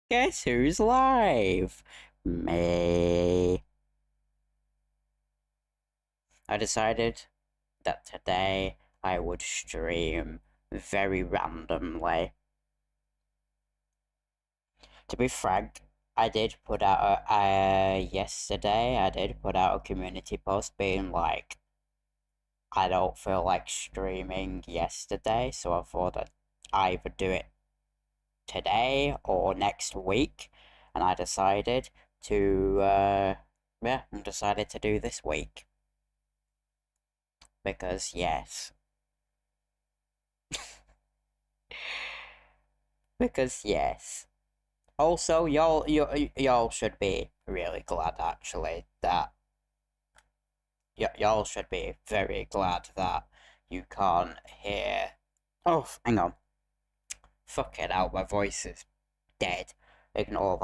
Guess who's live? Me. I decided that today I would stream very randomly. To be frank, I did put out yesterday I did put out a community post being like, I don't feel like streaming yesterday, so I thought I'd either do it today or next week, and I decided to do this week because yes, because yes. Also, y'all should be really glad actually that y'all should be very glad that you can't hear. Oh, hang on. Fuck it out. My voice is dead. Ignore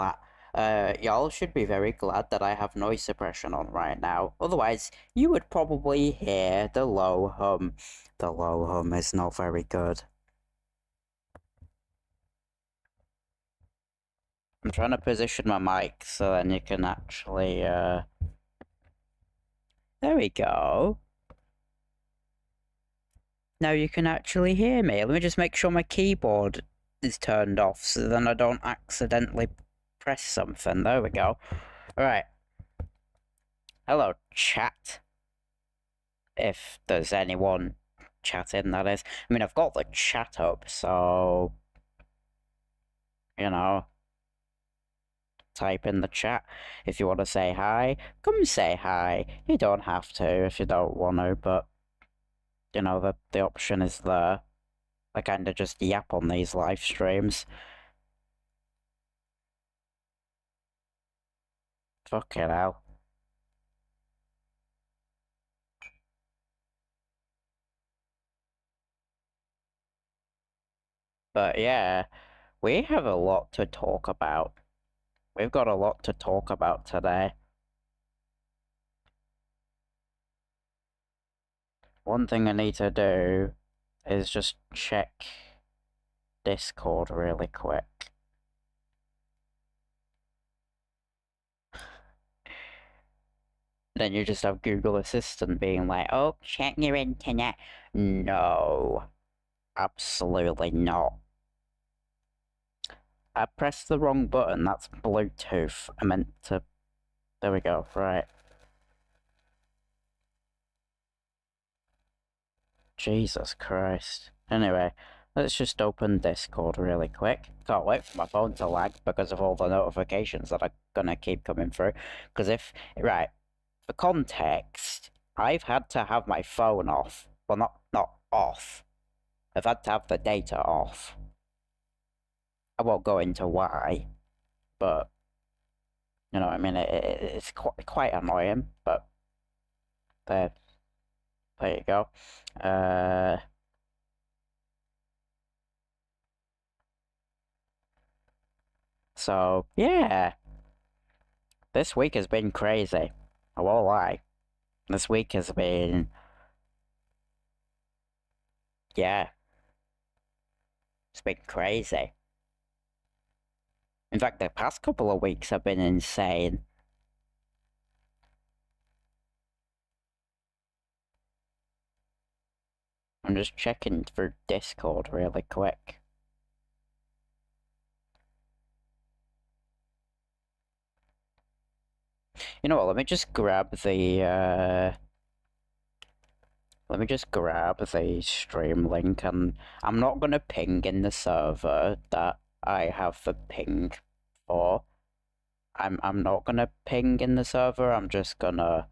that. Y'all should be very glad that I have noise suppression on right now. Otherwise, you would probably hear the low hum. The low hum is not very good. I'm trying to position my mic so then you can actually, there we go. Now you can actually hear me. Let me just make sure my keyboard is turned off so then I don't accidentally press something. There we go. Alright. Hello, chat. If there's anyone chatting, that is. I mean, I've got the chat up, so, you know, type in the chat. If you want to say hi, come say hi. You don't have to if you don't want to, but, you know, the option is there. I kind of just yap on these live streams. Fucking hell. But yeah, we have a lot to talk about. We've got a lot to talk about today. One thing I need to do is just check Discord really quick. Then you just have Google Assistant being like, oh, check your internet. No, absolutely not. I pressed the wrong button, that's Bluetooth. I meant to... There we go, right. Jesus Christ. Anyway, let's just open Discord really quick. Can't wait for my phone to lag because of all the notifications that are gonna keep coming through. Because if... Right. For context, I've had to have my phone off. Well, not off. I've had to have the data off. I won't go into why, but you know what I mean. It's quite annoying, but there you go. So yeah, this week has been crazy. I won't lie. This week has been, yeah, it's been crazy. In fact, the past couple of weeks have been insane. I'm just checking through Discord really quick. You know what, let me just grab the stream link, and I'm not gonna ping in the server that I have the ping for. I'm not gonna ping in the server, I'm gonna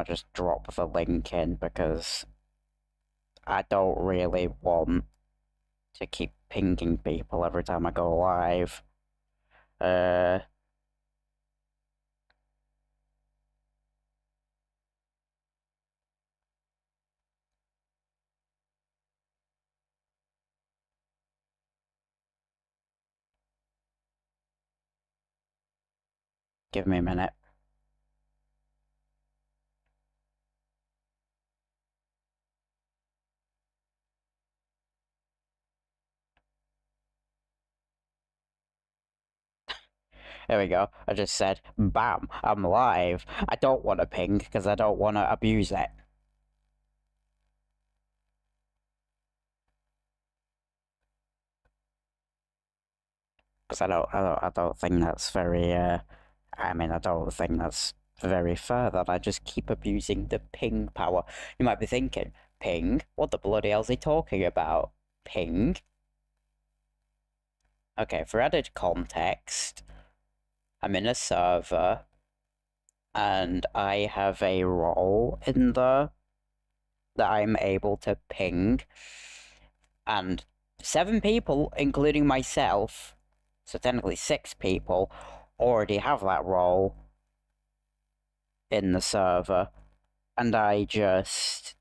just drop the link in because I don't really want to keep pinging people every time I go live. Give me a minute. There we go. I just said, bam, I'm live. I don't want to ping because I don't want to abuse it. Because I don't think that's very, I mean, I don't think that's very fair that I just keep abusing the ping power. You might be thinking, ping? What the bloody hell's he talking about? Ping? Okay, for added context, I'm in a server and I have a role in there that I'm able to ping, and 7 people, including myself, so technically 6 people, already have that role in the server, and I just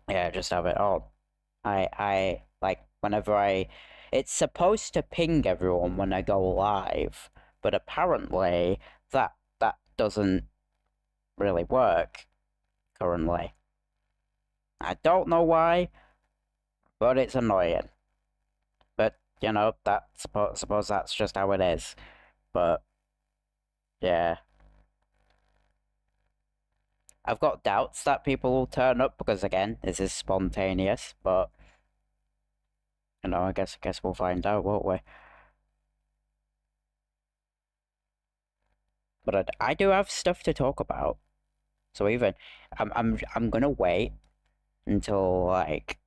have it on. I like, whenever it's supposed to ping everyone when I go live, but apparently that doesn't really work currently. I don't know why, but it's annoying. But, you know, suppose that's just how it is. But, yeah. I've got doubts that people will turn up because, again, this is spontaneous, but, you know, I guess we'll find out, won't we? But I do have stuff to talk about. So even, I'm gonna wait until, like,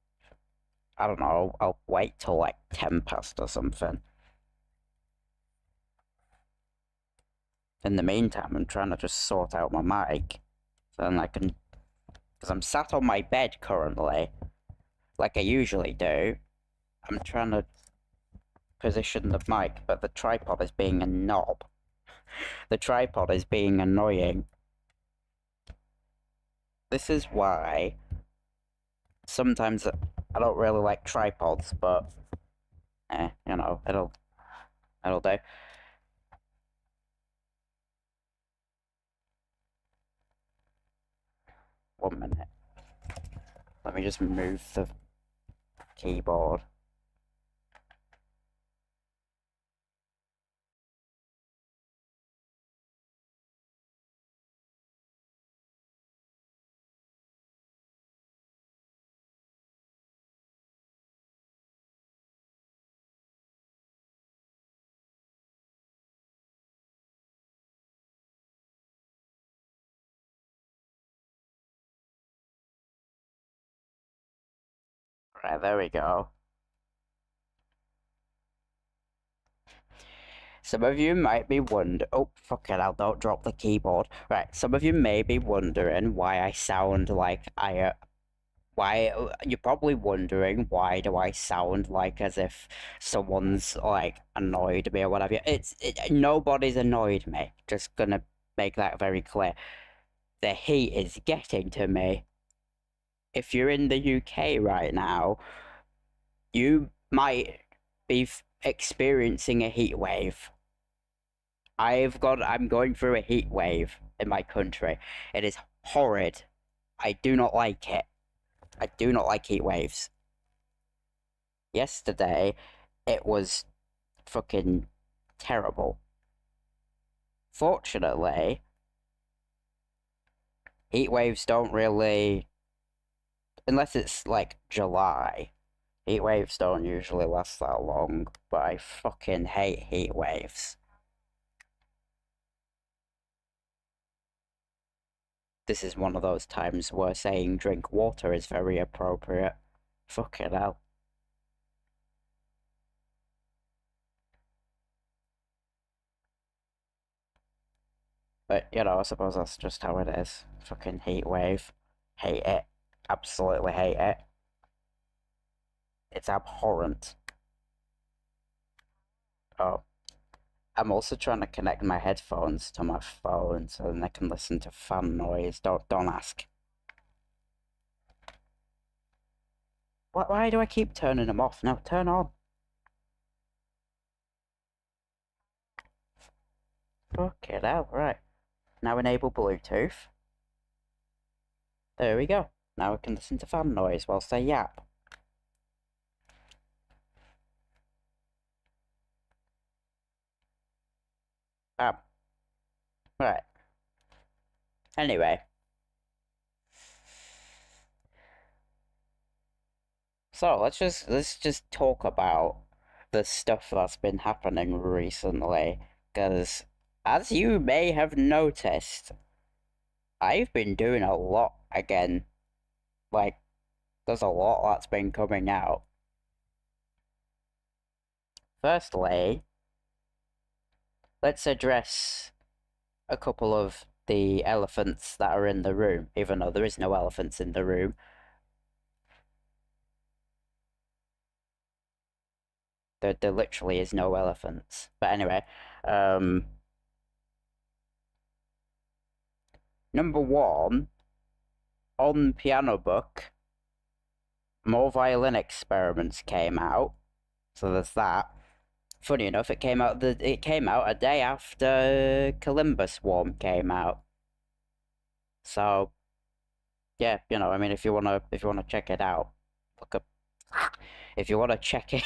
I don't know, I'll wait till, like, 10 past or something. In the meantime, I'm trying to just sort out my mic. So then I can, because I'm sat on my bed currently, like I usually do. I'm trying to position the mic, but the tripod is being a knob. The tripod is being annoying. This is why sometimes I don't really like tripods, but you know, it'll do. One minute. Let me just move the keyboard. Right, there we go. Some of you might be wondering. Oh, fuck it, don't drop the keyboard. Right, some of you may be wondering why I sound like why you're probably wondering why do I sound like as if someone's like annoyed me or whatever. Nobody's annoyed me. Just gonna make that very clear. The heat is getting to me. If you're in the UK right now, you might be experiencing a heat wave. I'm going through a heat wave in my country. It is horrid. I do not like it. I do not like heat waves. Yesterday, it was fucking terrible. Fortunately, heat waves don't really, unless it's like July, heat waves don't usually last that long, but I fucking hate heat waves. This is one of those times where saying drink water is very appropriate. Fucking hell. But, you know, I suppose that's just how it is. Fucking heat wave. Hate it. Absolutely hate it. It's abhorrent. Oh. I'm also trying to connect my headphones to my phone so then I can listen to fan noise. Don't ask. Why do I keep turning them off? No, turn on. Fuck it out. Right. Now enable Bluetooth. There we go. Now I can listen to fan noise whilst I yap. Right. Anyway. So let's just talk about the stuff that's been happening recently, because as you may have noticed, I've been doing a lot again. Like, there's a lot that's been coming out. Firstly, let's address a couple of the elephants that are in the room, even though there is no elephants in the room. There literally is no elephants. But anyway, number one, on Pianobook, more violin experiments came out. So there's that. Funny enough, it came out a day after Kalimba Swarm came out. So yeah, I mean, if you wanna check it out, look up. If you wanna check it,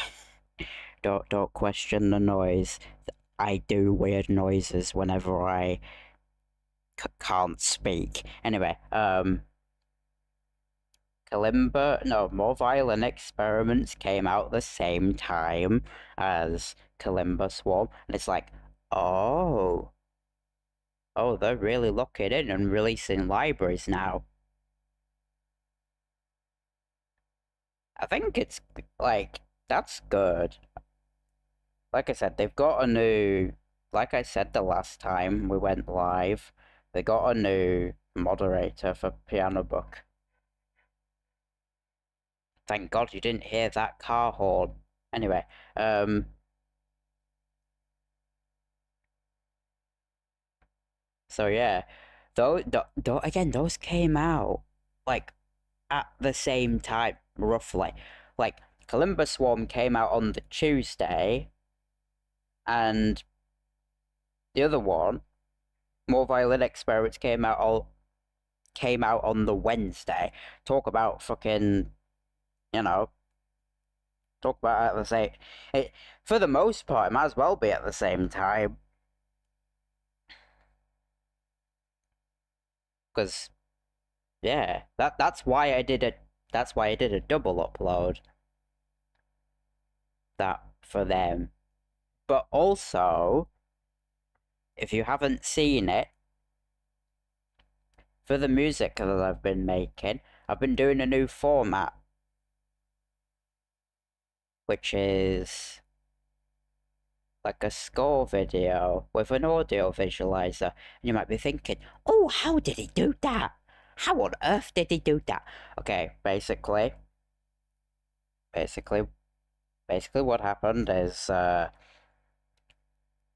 don't question the noise. I do weird noises whenever I can't speak. Anyway, Kalimba, no, more violin experiments came out the same time as Kalimba Swarm, and it's like, oh, they're really locking in and releasing libraries now. I think it's like that's good. Like I said, they've got a new, like I said the last time we went live, they got a new moderator for Pianobook. Thank God you didn't hear that car horn. Anyway, so yeah, those came out like at the same time, roughly. Like Kalimba Swarm came out on the Tuesday, and the other one, More Violin Experiments, came out on the Wednesday. Talk about fucking, you know, talk about at the same. For the most part, it might as well be at the same time, because yeah, that's why I did it. That's why I did a double upload. That for them, but also, if you haven't seen it, for the music that I've been making, I've been doing a new format, which is like a score video with an audio visualizer. And you might be thinking, oh, how did he do that? How on earth did he do that? Okay, basically what happened is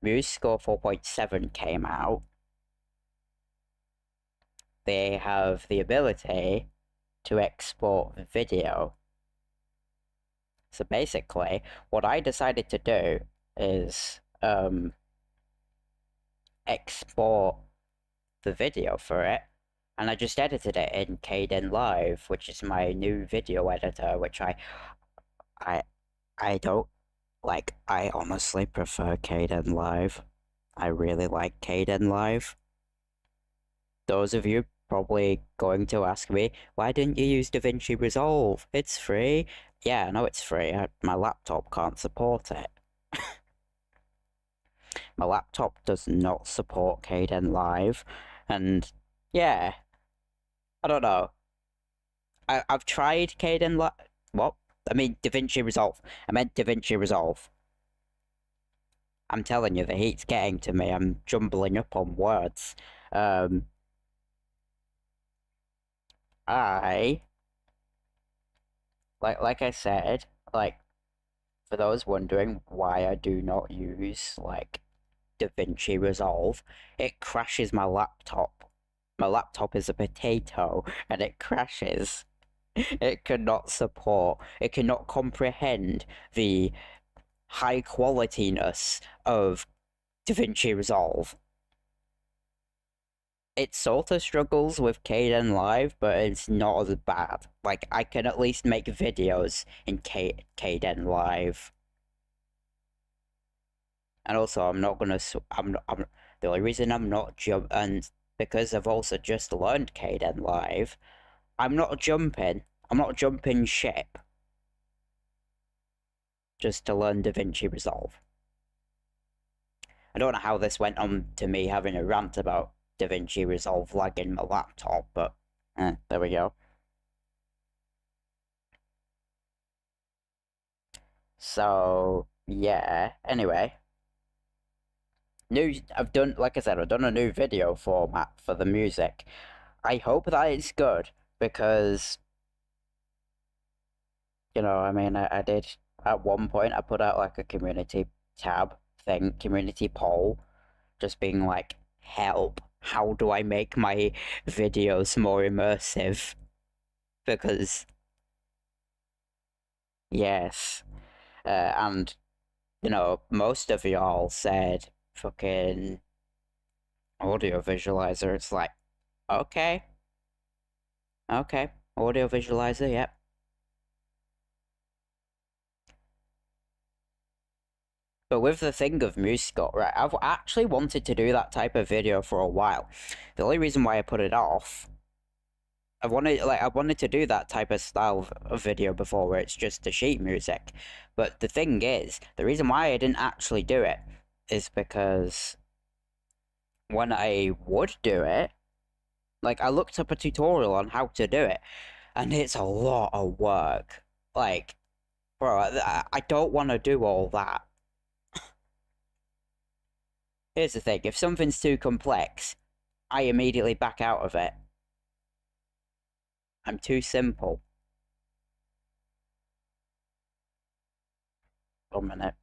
Muse Score 4.7 came out. They have the ability to export video. So basically, what I decided to do is export the video for it, and I just edited it in Kdenlive, which is my new video editor, which I don't like. I honestly prefer Kdenlive. I really like Kdenlive. Those of you probably going to ask me, why didn't you use DaVinci Resolve? It's free. Yeah, I know it's free. My laptop can't support it. My laptop does not support Kdenlive, and yeah, I don't know. I've tried Kdenlive. What? I mean DaVinci Resolve. I meant DaVinci Resolve. I'm telling you, the heat's getting to me. I'm jumbling up on words. I like I said, like, for those wondering why I do not use like DaVinci Resolve, it crashes my laptop. My laptop is a potato and it crashes. It cannot comprehend the high qualityness of DaVinci Resolve. It sort of struggles with Kdenlive, but it's not as bad. Like, I can at least make videos in Kdenlive. And also, I'm not gonna The only reason I'm not and because I've also just learned Kdenlive, I'm not jumping. I'm not jumping ship just to learn DaVinci Resolve. I don't know how this went on to me having a rant about DaVinci Resolve lagging my laptop, but there we go. So, yeah, anyway. I've done, like I said, I've done a new video format for the music. I hope that it's good, because, you know, I mean, I did, at one point, I put out like a community tab thing, community poll, just being like, help, how do I make my videos more immersive? Because, yes, and, you know, most of y'all said fucking audio visualizer. It's like, okay, audio visualizer, yep. But with the thing of musical, right, I've actually wanted to do that type of video for a while. The only reason why I put it off, I wanted to do that type of style of video before, where it's just the sheet music. But the thing is, the reason why I didn't actually do it is because when I would do it, like, I looked up a tutorial on how to do it, and it's a lot of work. Like, bro, I don't want to do all that. Here's the thing, if something's too complex, I immediately back out of it. I'm too simple. 1 minute.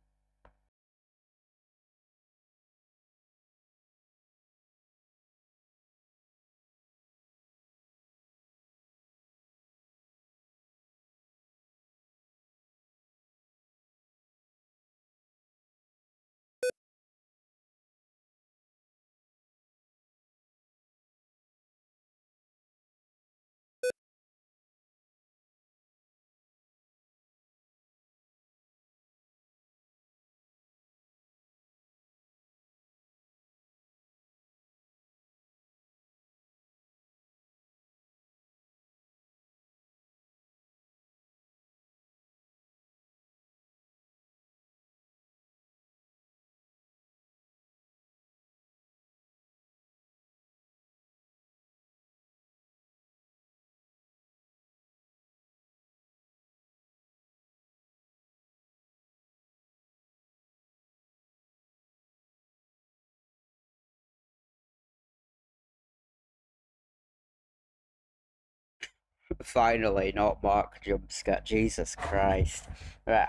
Finally, not Mark Jumpscare. Jesus Christ. Right,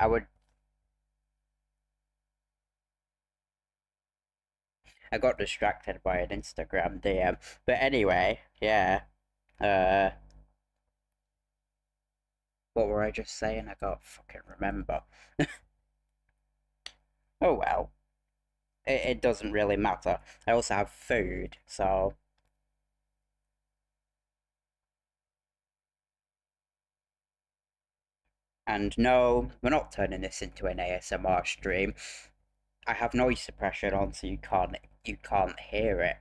I got distracted by an Instagram DM. But anyway, yeah. Uh, what were I just saying? I can't fucking remember. Oh well. It doesn't really matter. I also have food, so. And no, we're not turning this into an ASMR stream. I have noise suppression on, so you can't hear it.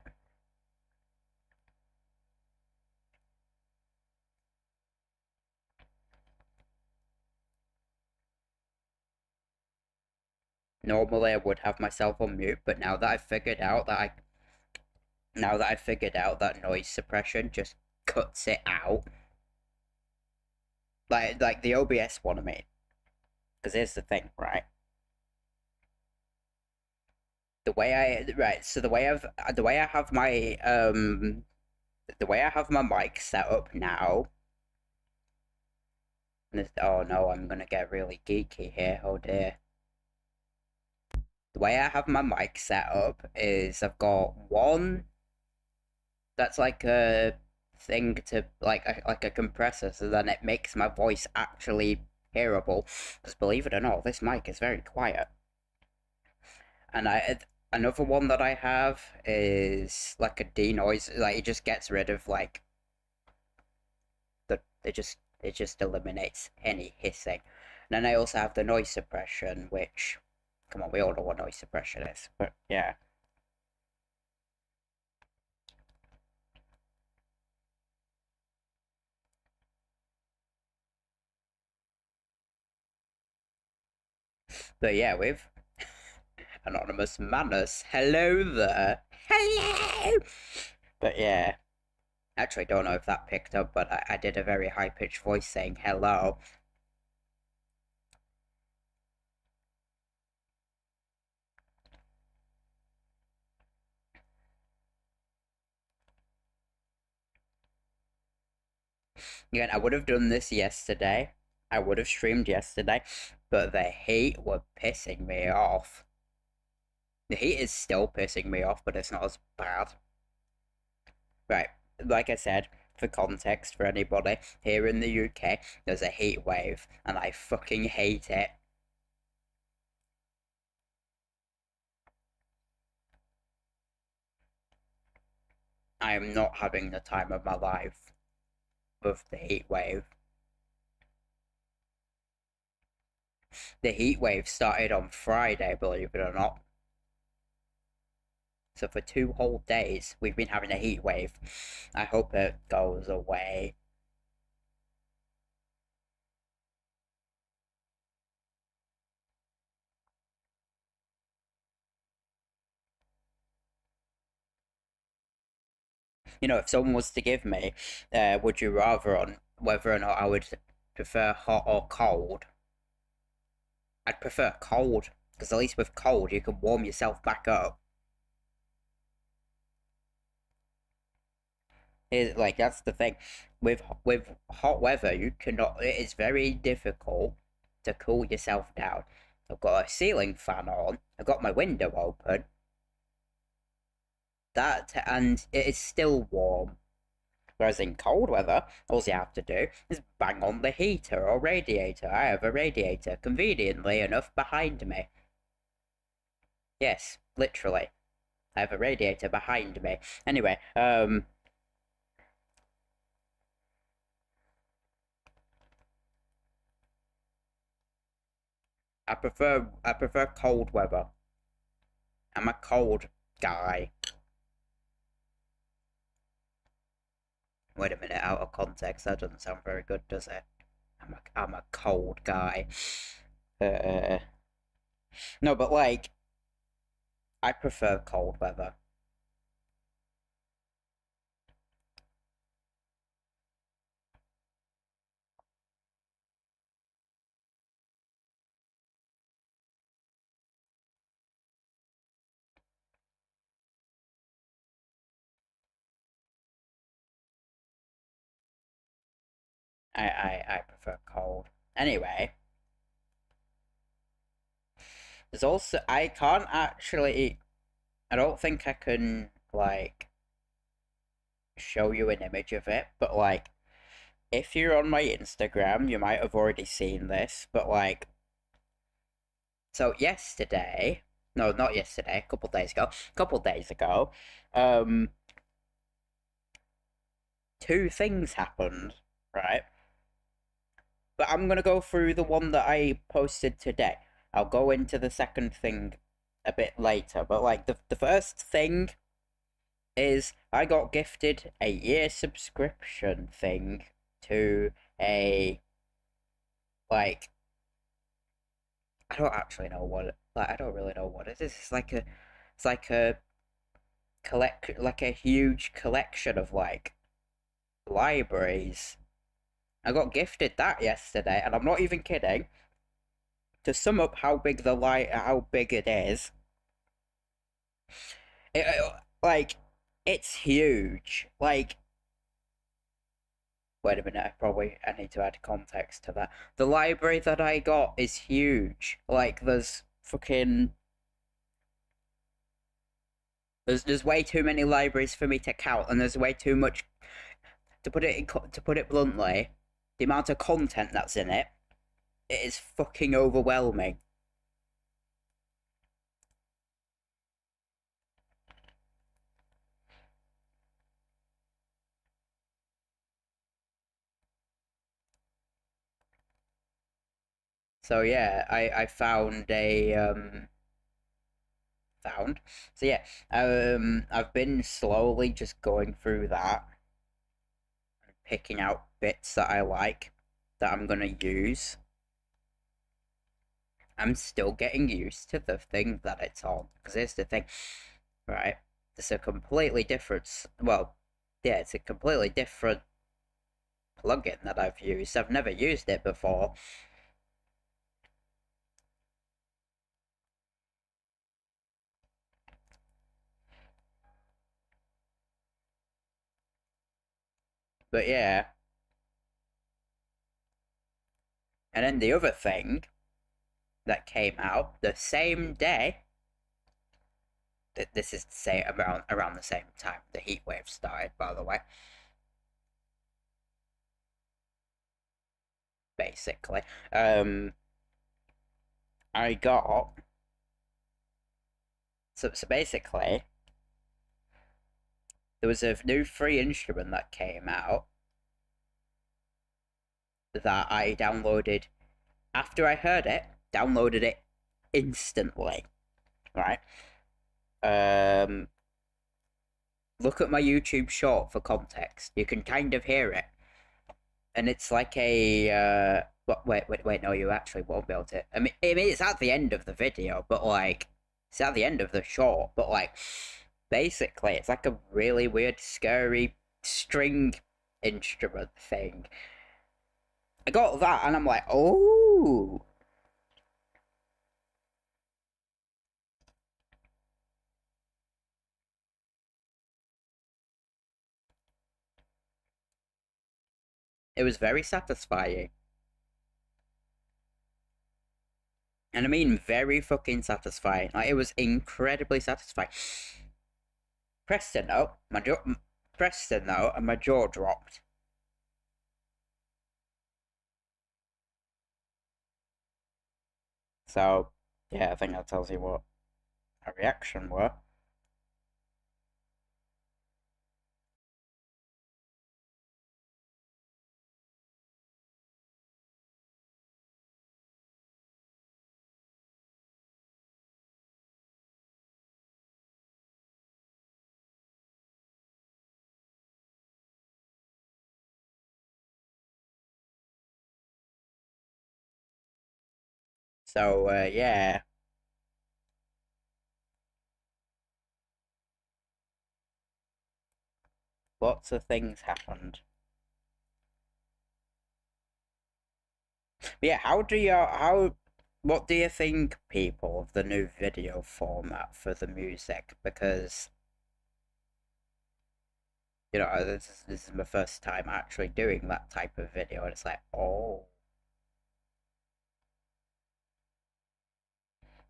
Normally I would have myself on mute, but now that I've figured out that noise suppression just cuts it out. Like the OBS one, I mean. Because here's the thing, right? The way I have my mic set up now. Oh no, I'm gonna get really geeky here. Oh dear. The way I have my mic set up is I've got one that's like a thing to like a compressor, so then it makes my voice actually hearable. Because believe it or not, this mic is very quiet. And another one that I have is like a denoise, like it just gets rid of like it just eliminates any hissing. And then I also have the noise suppression, which, come on, we all know what noise suppression is, but yeah. But yeah, with Anonymous Manners. Hello there. Hello! But yeah, actually don't know if that picked up, but I did a very high-pitched voice saying hello. Again, I would have done this yesterday. I would have streamed yesterday, but the heat were pissing me off. The heat is still pissing me off, but it's not as bad. Right, like I said, for context for anybody, here in the UK, there's a heat wave, and I fucking hate it. I am not having the time of my life with the heat wave. The heat wave started on Friday, believe it or not. So for 2 whole days, we've been having a heat wave. I hope it goes away. You know, if someone was to give me, would you rather on whether or not I would prefer hot or cold, I'd prefer cold, because at least with cold you can warm yourself back up. Like that's the thing, with hot weather you cannot. It is very difficult to cool yourself down. I've got a ceiling fan on. I've got my window open. And it is still warm. Whereas in cold weather, all you have to do is bang on the heater or radiator. I have a radiator, conveniently enough, behind me. Yes, literally. I have a radiator behind me. Anyway, I prefer cold weather. I'm a cold guy. Wait a minute, out of context, that doesn't sound very good, does it? I'm a cold guy. Uh, no, but like, I prefer cold weather. I prefer cold. Anyway, there's also I can't actually. I don't think I can like show you an image of it, but like if you're on my Instagram, you might have already seen this, but like so yesterday, no, not yesterday, a couple days ago, um, two things happened, right? But I'm gonna go through the one that I posted today. I'll go into the second thing a bit later, but like the first thing is I got gifted a year subscription thing to a like I don't actually know what like I don't really know what it is. It's like a like a huge collection of like libraries. I got gifted that yesterday, and I'm not even kidding. To sum up how big it is, like it's huge. Like wait a minute, I need to add context to that. The library that I got is huge. Like there's way too many libraries for me to count, and there's way too much to put it bluntly. The amount of content that's in it, it is fucking overwhelming. So yeah, I found a found. So yeah, I've been slowly just going through that, picking out bits that I like that I'm gonna use. I'm still getting used to the thing that it's on. Because here's the thing, right? It's a completely different. Well, yeah, it's a completely different plugin that I've used. I've never used it before. But yeah. And then the other thing that came out the same day. This is to say around the same time the heat wave started, by the way. Basically, I got so basically there was a new free instrument that came out that I downloaded after I heard it. Downloaded it instantly, right? Um, Look at my YouTube short for context. You can kind of hear it, and it's like a wait, no, you actually won't be able to. I mean, it's at the end of the video, but like, it's at the end of the short, but like, basically, it's like a really weird, scary string instrument thing. I got that, and I'm like, oh. It was very satisfying. And I mean very fucking satisfying. Like, it was incredibly satisfying. Preston though, and my jaw dropped. So yeah, I think that tells you what our reaction were. So yeah, lots of things happened. But yeah, what do you think, people, of the new video format for the music? Because this is my first time actually doing that type of video, and it's like, oh,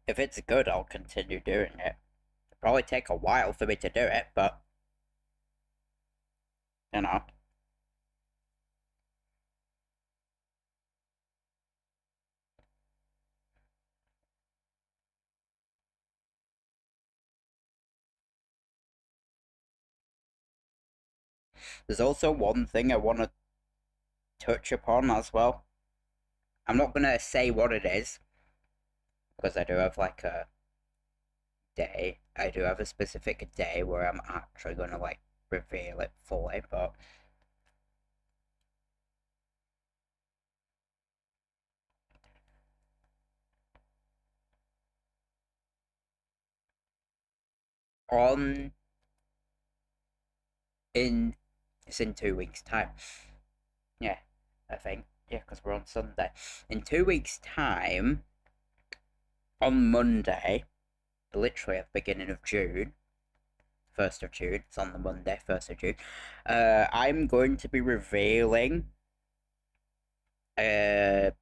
if it's good, I'll continue doing it. It'll probably take a while for me to do it, but you know. There's also one thing I want to touch upon as well. I'm not gonna say what it is because I do have like a day. I do have a specific day where I'm actually gonna like reveal it fully, but on in it's in 2 weeks' time. Yeah, I think. Yeah, because we're on Sunday. In 2 weeks' time, on Monday, literally at the beginning of June, 1st of June, it's on the Monday, 1st of June, I'm going to be revealing a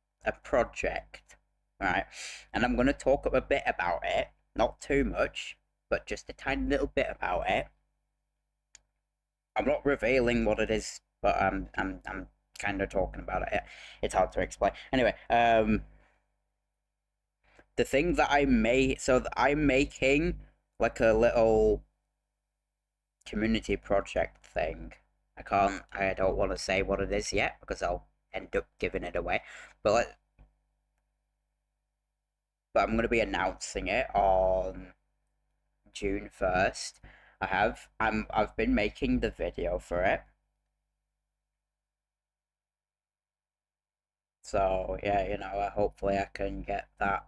project, right? And I'm going to talk a bit about it, not too much, but just a tiny little bit about it. I'm not revealing what it is, but I'm kind of talking about it. It's hard to explain. Anyway, the thing that I'm making like a little community project thing. I don't want to say what it is yet because I'll end up giving it away. But I'm going to be announcing it on June 1st. I've been making the video for it. So yeah, hopefully I can get that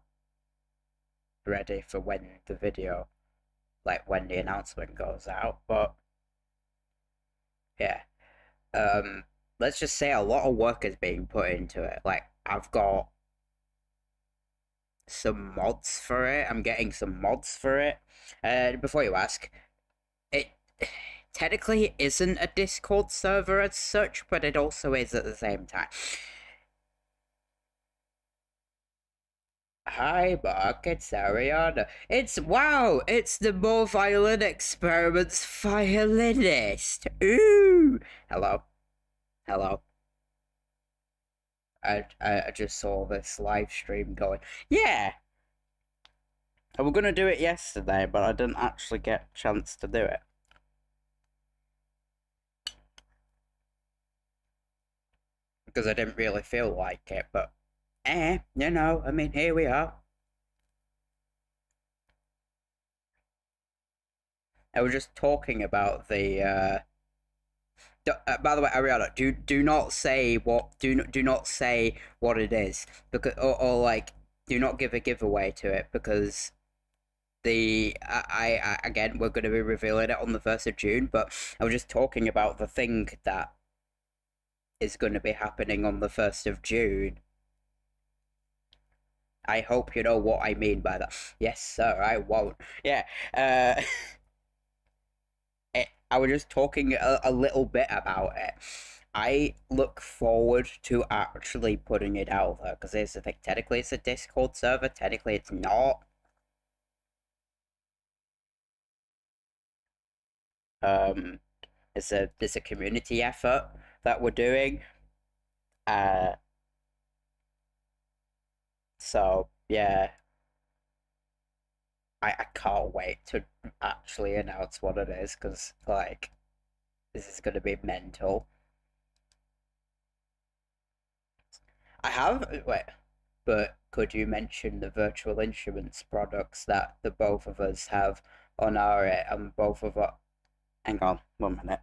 ready for when the video, like when the announcement goes out. But yeah, let's just say a lot of work is being put into it. Like I've got some mods for it. I'm getting some mods for it. Before you ask, it technically isn't a Discord server as such, but it also is at the same time. Hi, Mark, it's Ariana. It's the More Violin Experiments violinist. Ooh! Hello. Hello. I just saw this live stream going. Yeah! I was gonna do it yesterday, but I didn't actually get a chance to do it. Because I didn't really feel like it, but you know, I mean, here we are. I was just talking about the by the way, Ariana, do not say what do not say what it is, because or like do not give a giveaway to it, because I again, we're going to be revealing it on the 1st of June, but I was just talking about the thing that is going to be happening on the 1st of June. I hope you know what I mean by that. Yes, sir, I won't. Yeah, I was just talking a little bit about it. I look forward to actually putting it out there, because here's the thing, technically it's a Discord server, technically it's not. It's a community effort that we're doing. Uh, so yeah, I can't wait to actually announce what it is, because like this is gonna be mental. I have wait, but could you mention the virtual instruments products that the both of us have on our and both of us? Hang on, 1 minute.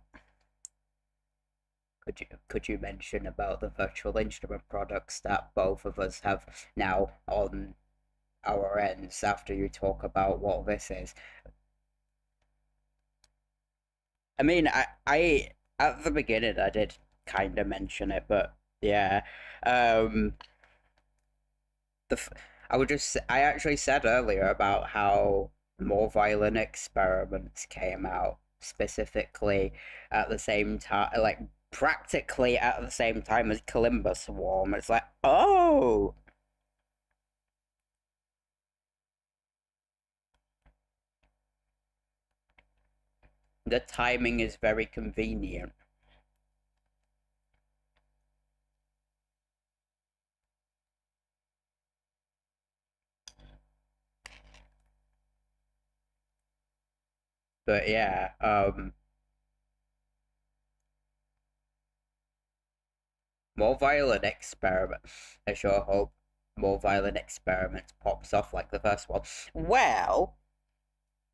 Could you mention about the virtual instrument products that both of us have now on our ends after you talk about what this is? I mean, I at the beginning I did kind of mention it, but yeah, um, the I actually said earlier about how more violin experiments came out specifically at the same time, like practically at the same time as Kalimba Swarm. It's like, oh, the timing is very convenient. But yeah, more violin experiment. I sure hope more violin experiments pops off like the first one. Well,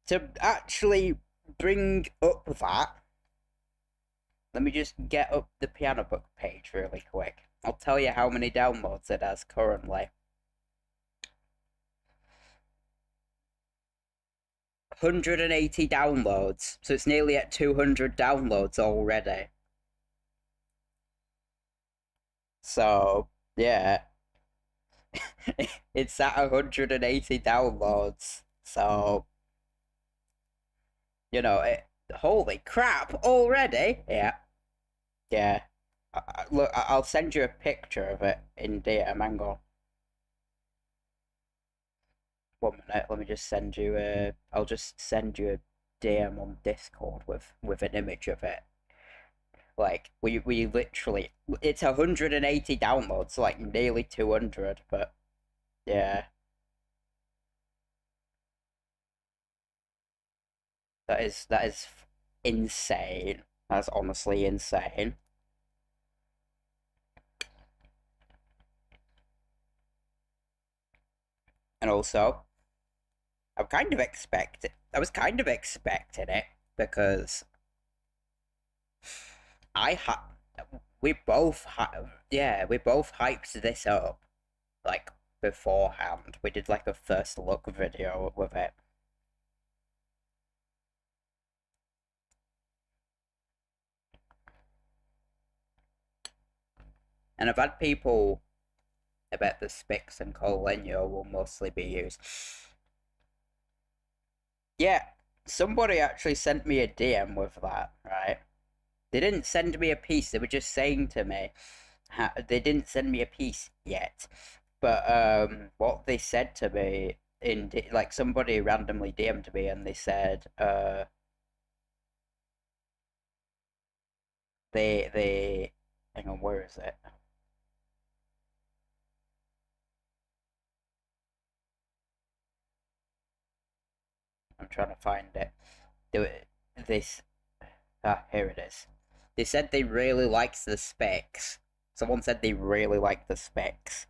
to actually bring up that, let me just get up the Pianobook page really quick. I'll tell you how many downloads it has currently. 180 downloads, so it's nearly at 200 downloads already. So, yeah. It's at 180 downloads. So, you know, holy crap, already? Yeah. Yeah. Look, I'll send you a picture of it in DM. Hang on. 1 minute. Let me just send you a. I'll just send you a DM on Discord with an image of it. Like we literally, it's 180 downloads, like nearly 200. But yeah, that is insane. That's honestly insane. And also, I was kind of expecting it, because I ha we both hyped this up like beforehand. We did like a first look video with it. And I've had people about the Spix and Colenio will mostly be used. Yeah, somebody actually sent me a DM with that, right? They didn't send me a piece, they were just saying to me, they didn't send me a piece yet. But what they said to me like somebody randomly DM'd me and they said they hang on, where is it? I'm trying to find it. This here it is. They said they really liked the specs. Someone said they really liked the specs.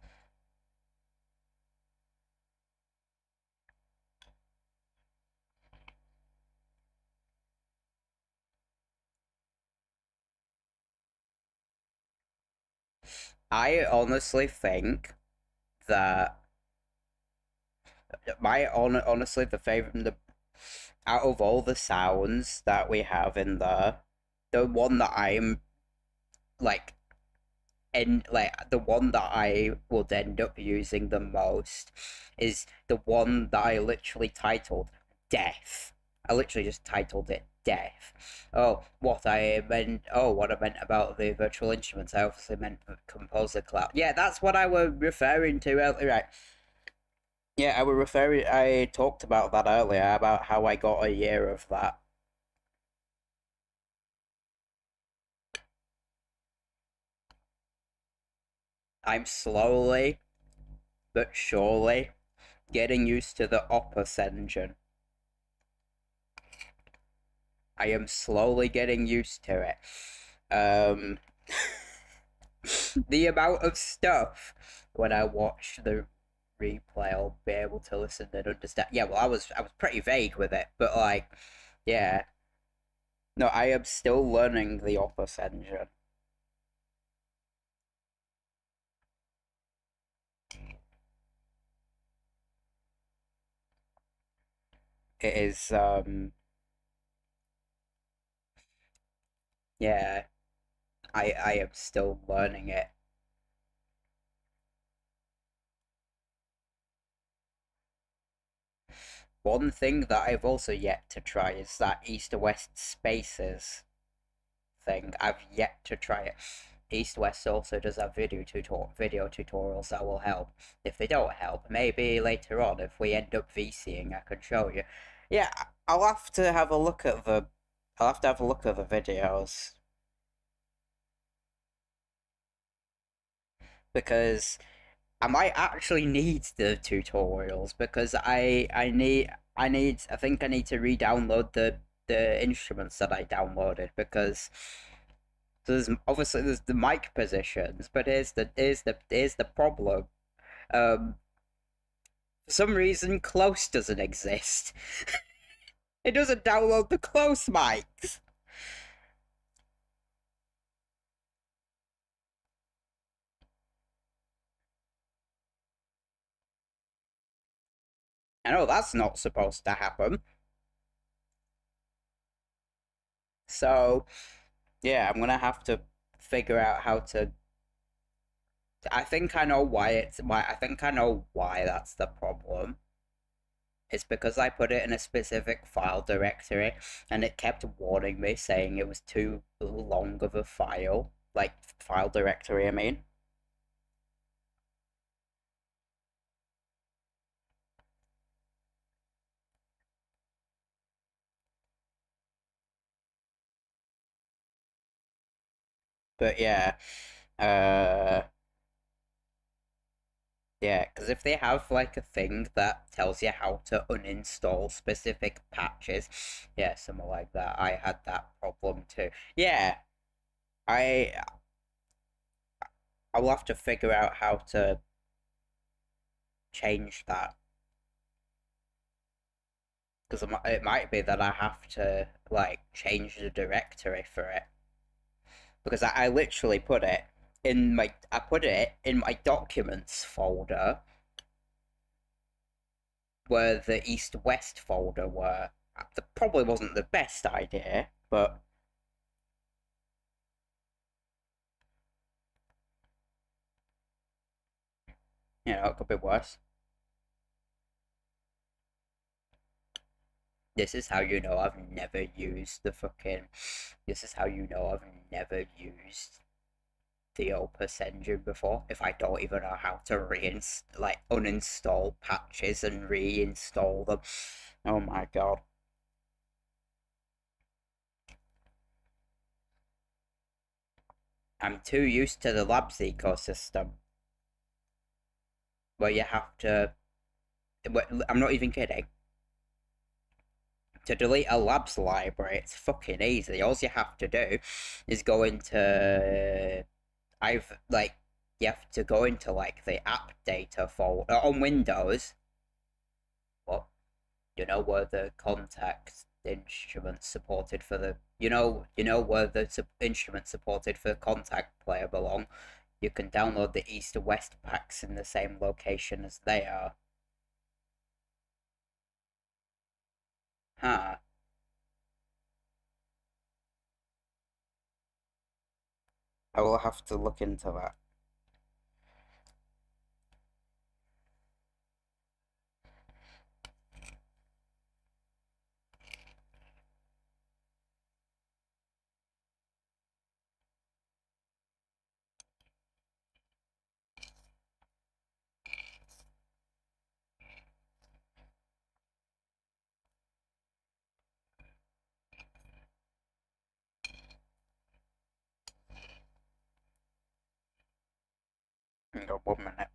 I honestly think that honestly the favorite the out of all the sounds that we have in there, the one that I'm like like the one that I would end up using the most is the one that I literally titled Death. I literally just titled it Death. Oh, what I meant. Oh, what I meant about the virtual instruments. I obviously meant Composer Cloud. Yeah, that's what I was referring to earlier. Right. Yeah, I was referring. I talked about that earlier about how I got a year of that. I'm slowly but surely getting used to the Opus engine. I am slowly getting used to it. Um, the amount of stuff when I watch the replay, I'll be able to listen and understand. Yeah, well, I was pretty vague with it, but like, yeah, no, I am still learning the Opus engine. It is, yeah, I am still learning it. One thing that I've also yet to try is that East to West Spaces thing. I've yet to try it. East West also does have video tutorials that will help. If they don't help, maybe later on, if we end up VCing, I can show you. Yeah, I'll have to have a look at the. I'll have to have a look at the videos because I might actually need the tutorials because I think I need to re-download the instruments that I downloaded because there's obviously there's the mic positions, but here's the problem. For some reason, close doesn't exist. It doesn't download the close mics. I know that's not supposed to happen. So yeah, I'm gonna have to figure out how to. I think I know why it's why. I think I know why that's the problem. It's because I put it in a specific file directory, and it kept warning me saying it was too long of a file, like file directory. I mean. But yeah, uh, yeah, because if they have like a thing that tells you how to uninstall specific patches, yeah, something like that. I had that problem too. Yeah, I I will have to figure out how to change that because it might be that I have to like change the directory for it because I literally put it in my documents folder where the east-west folder were. That probably wasn't the best idea, but it could be worse. This is how you know I've never used the fucking. This is how you know I've never used the Opus engine before. If I don't even know how to uninstall patches and reinstall them. Oh my god. I'm too used to the Labs ecosystem where you have to. I'm not even kidding. To delete a Labs library, it's fucking easy. All you have to do is go into. You have to go into the app data folder on Windows. What? You know where the contact instrument supported for the. You know where the instrument supported for contact player belong. You can download the East and West packs in the same location as they are. Huh. I will have to look into that. Hang on 1 minute.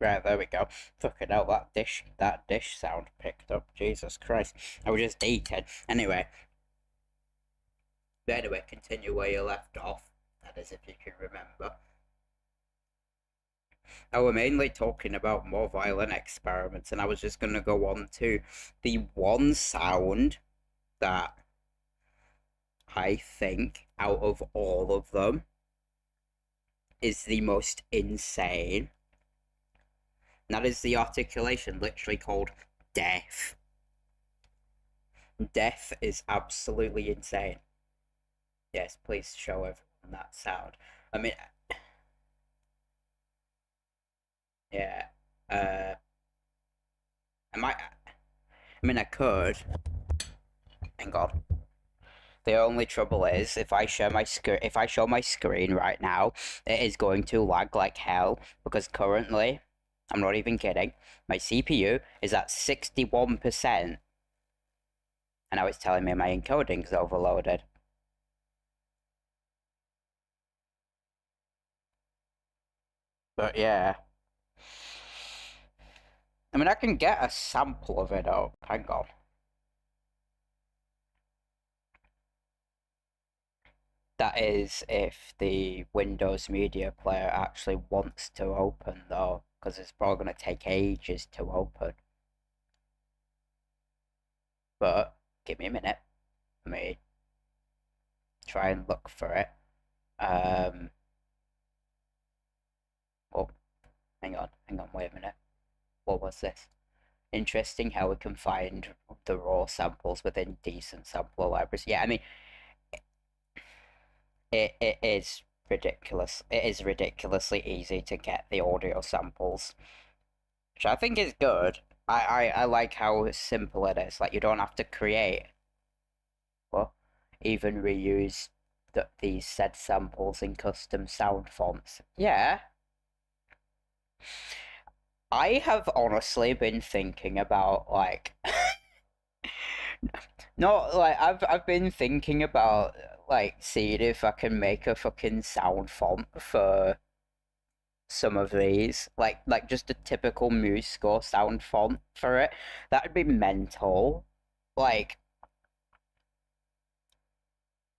Right, there we go. Fucking hell, that dish sound picked up. Jesus Christ. I was just eating. Anyway, continue where you left off. That is, if you can remember. I were mainly talking about more violent experiments, and I was just gonna go on to the one sound that I think, out of all of them, is the most insane. And that is the articulation, literally called death. Death is absolutely insane. Yes, please show everyone that sound. I mean, yeah. I might. I mean, I could. Hang on. The only trouble is, if I show my screen right now, it is going to lag like hell because currently, I'm not even kidding, my CPU is at 61%, and now it's telling me my encoding's overloaded. But yeah. I mean, I can get a sample of it up. Hang on. That is if the Windows Media Player actually wants to open, though, because it's probably going to take ages to open. But give me a minute. Let me try and look for it. Oh, hang on, wait a minute. What was this? Interesting how we can find the raw samples within decent sampler libraries. Yeah, I mean, it is ridiculous. It is ridiculously easy to get the audio samples, which I think is good. I like how simple it is. Like, you don't have to create or even reuse these said samples in custom sound fonts. Yeah. I have honestly been thinking about not like I've been thinking about seeing if I can make a fucking sound font for some of these, like just a typical MuseScore sound font for it. That'd be mental. Like,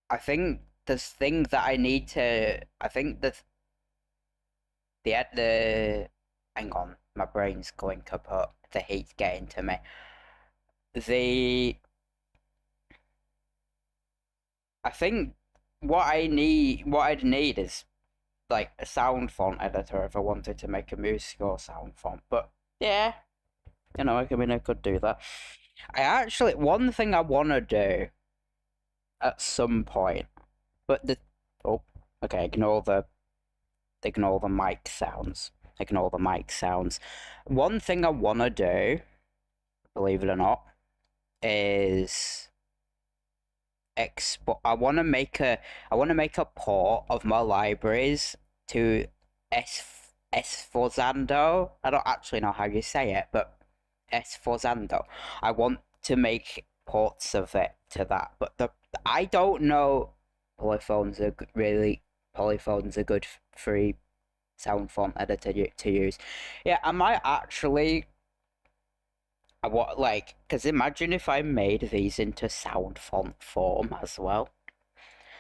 I think the thing that I need to, I think the hang on, my brain's going kaput. The heat's getting to me. I think what I'd need is like a sound font editor if I wanted to make a musical sound font. But yeah, I mean, I could do that. One thing I want to do at some point, but okay, ignore the mic sounds. Ignore the mic sounds. One thing I want to do, believe it or not, is I want to make a port of my libraries to Sforzando. I don't actually know how you say it, but Sforzando. I want to make ports of it to that, but I don't know. Polyphone's a good free sound font editor to use. Yeah, I might actually. Because imagine if I made these into sound font form as well.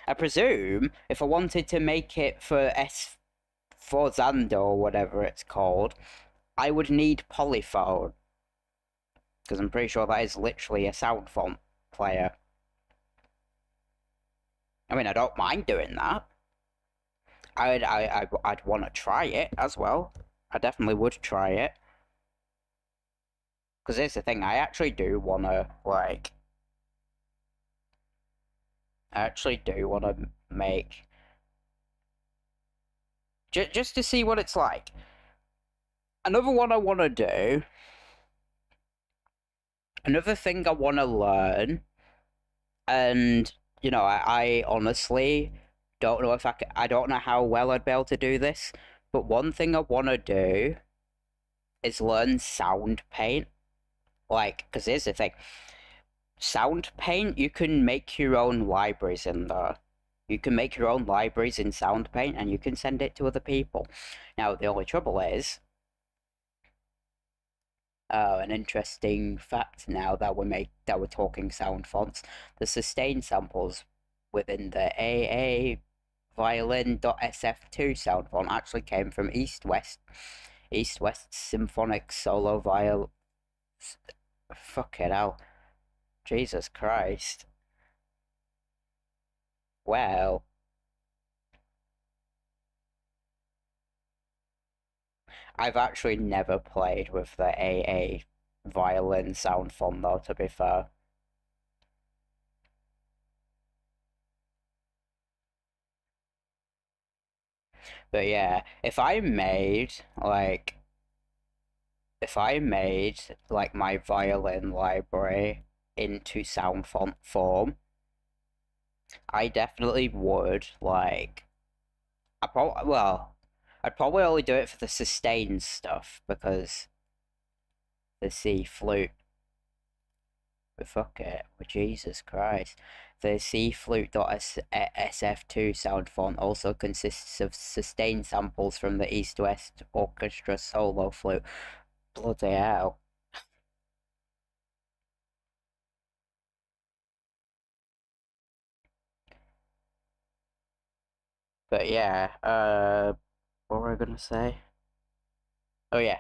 I presume if I wanted to make it for Sforzando or whatever it's called, I would need Polyphone. Because I'm pretty sure that is literally a sound font player. I mean, I don't mind doing that. I'd want to try it as well. I definitely would try it. Because here's the thing, I actually do want to make just to see what it's like. Another one I want to do. Another thing I want to learn, and I honestly don't know if I don't know how well I'd be able to do this, but one thing I want to do is learn sound paint. Because here's the thing, sound paint, you can make your own libraries in there. You can make your own libraries in sound paint and you can send it to other people. Now, the only trouble is, an interesting fact now that we're talking sound fonts, the sustain samples within the AA violin.sf2 sound font actually came from East West Symphonic Solo Viol. Fuck it out. Jesus Christ. Well, I've actually never played with the AA violin sound font though, to be fair. But yeah, if I made my violin library into sound font form, I definitely would I'd probably only do it for the sustain stuff because the C flute. But fuck it, Jesus Christ. The C flute.sf2 sound font also consists of sustain samples from the East West Orchestra solo flute. Bloody hell. But yeah, what were I gonna say? Oh yeah,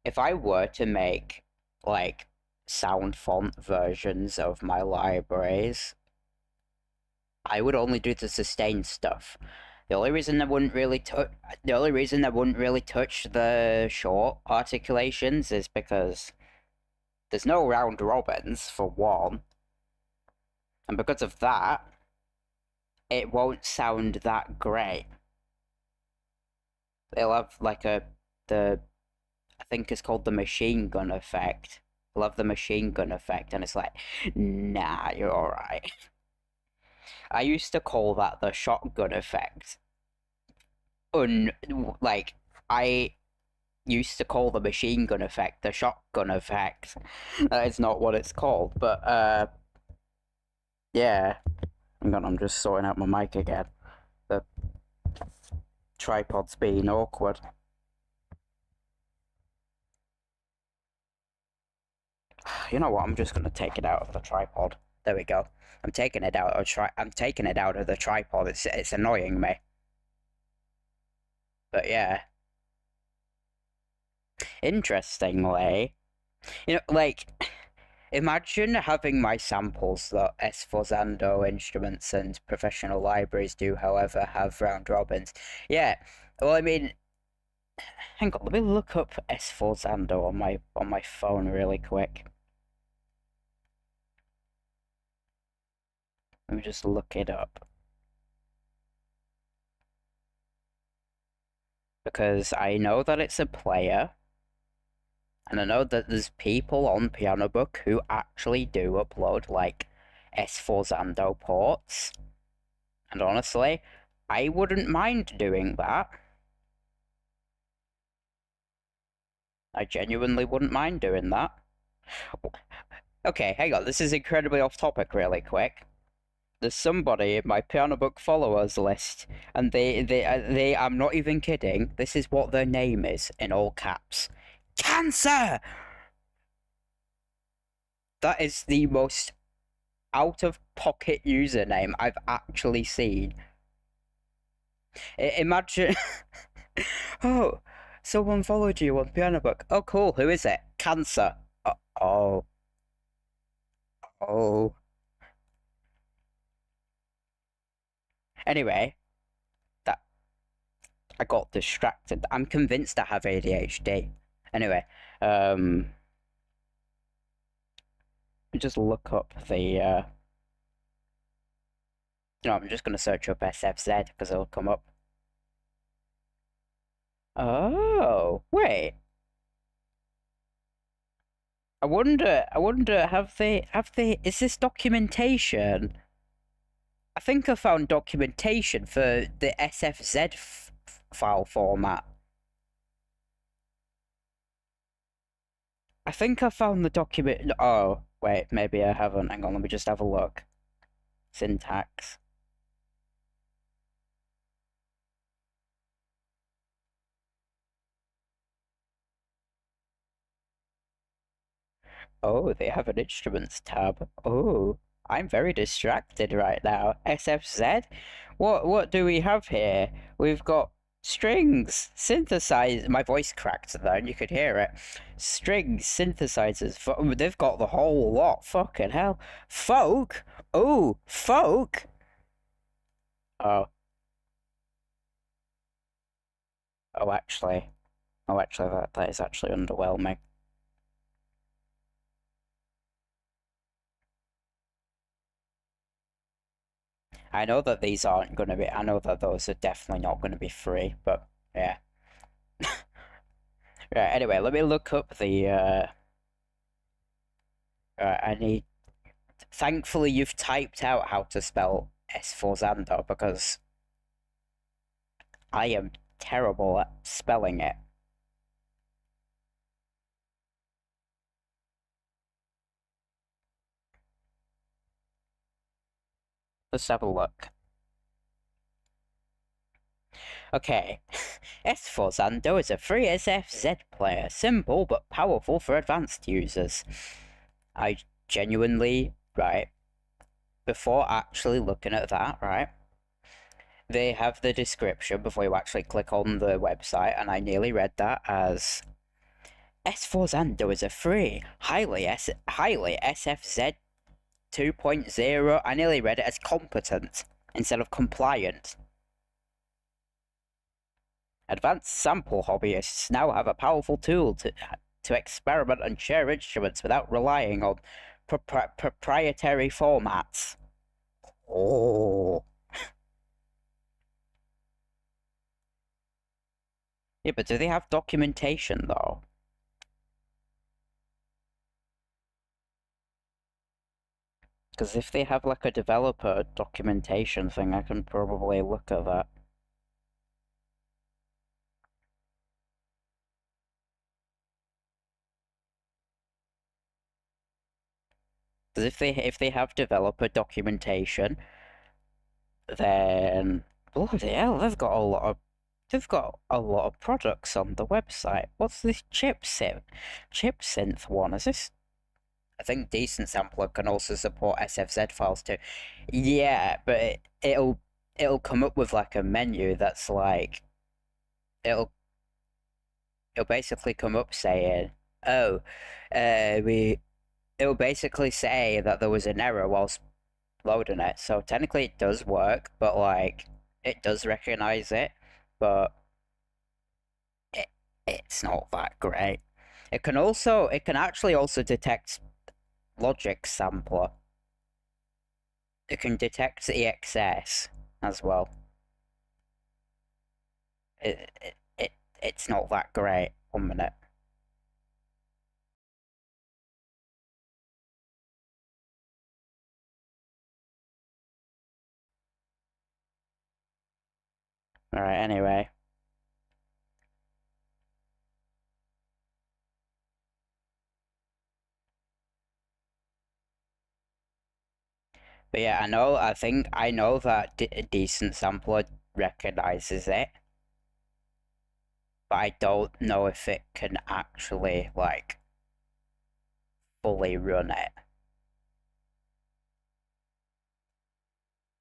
if I were to make sound font versions of my libraries, I would only do the sustain stuff. The only reason I wouldn't really touch the short articulations is because there's no round robins for one, and because of that, it won't sound that great. They'll have I think it's called the machine gun effect. They'll have the machine gun effect, and it's like, nah, you're alright. I used to call that the shotgun effect. I used to call the machine gun effect the shotgun effect. That is not what it's called, but yeah. Hang on, I'm just sorting out my mic again. The tripod's being awkward. You know what? I'm just gonna take it out of the tripod. There we go. I'm taking it out of the tripod. It's annoying me. But yeah. Interestingly, like, imagine having my samples that Esforzando instruments and professional libraries do, however, have round robins. Yeah, well, I mean, hang on, let me look up Esforzando on my phone really quick. Let me just look it up. Because I know that it's a player, and I know that there's people on Pianobook who actually do upload, like, Esforzando ports. And honestly, I wouldn't mind doing that. I genuinely wouldn't mind doing that. Okay, hang on, this is incredibly off topic really quick. There's somebody in my Pianobook followers list, and I'm not even kidding, this is what their name is, in all caps. Cancer! That is the most out-of-pocket username I've actually seen. Imagine... Oh, someone followed you on Pianobook. Oh, cool, who is it? Cancer. Oh. Oh. Anyway, that I got distracted. I'm convinced I have ADHD. Anyway, just look up the, no, I'm just gonna search up SFZ because it'll come up. Oh, wait. I wonder, have they, is this documentation? I think I found documentation for the SFZ file format. I think I found the document. Oh, wait, maybe I haven't. Hang on, let me just have a look. Syntax. Oh, they have an instruments tab. Oh, I'm very distracted right now. SFZ? What do we have here? We've got strings, synthesizers. My voice cracked then, you could hear it. Strings, synthesizers. They've got the whole lot. Fucking hell. Folk? Oh, folk? Oh. Oh, actually. Oh, actually, that is actually underwhelming. I know that these aren't going to be, I know that those are definitely not going to be free, but yeah. Right, anyway, let me look up the, I need, thankfully you've typed out how to spell Esforzando, because I am terrible at spelling it. Let's have a look. Okay, Esforzando is a free SFZ player, simple but powerful for advanced users. I genuinely, right, before actually looking at that, right, they have the description before you actually click on the website, and I nearly read that as Esforzando is a free, highly SFZ 2.0. I nearly read it as competent instead of compliant. Advanced sample hobbyists now have a powerful tool to experiment and share instruments without relying on proprietary formats. Oh. Yeah, but do they have documentation, though? Because if they have, like, a developer documentation thing, I can probably look at that. Because if they have developer documentation, then bloody hell, they've got a lot of products on the website. What's this chip synth one? Is this? I think Decent Sampler can also support SFZ files too. Yeah, but it'll come up with like a menu that's like it'll it'll basically come up saying, "Oh, we." It'll basically say that there was an error whilst loading it. So technically, it does work, but like it does recognize it, but it it's not that great. It can actually also detect logic sampler. It can detect EXS as well. It's not that great. 1 minute. Alright, anyway. But yeah, I know that a decent sampler recognizes it, but I don't know if it can actually, like, fully run it.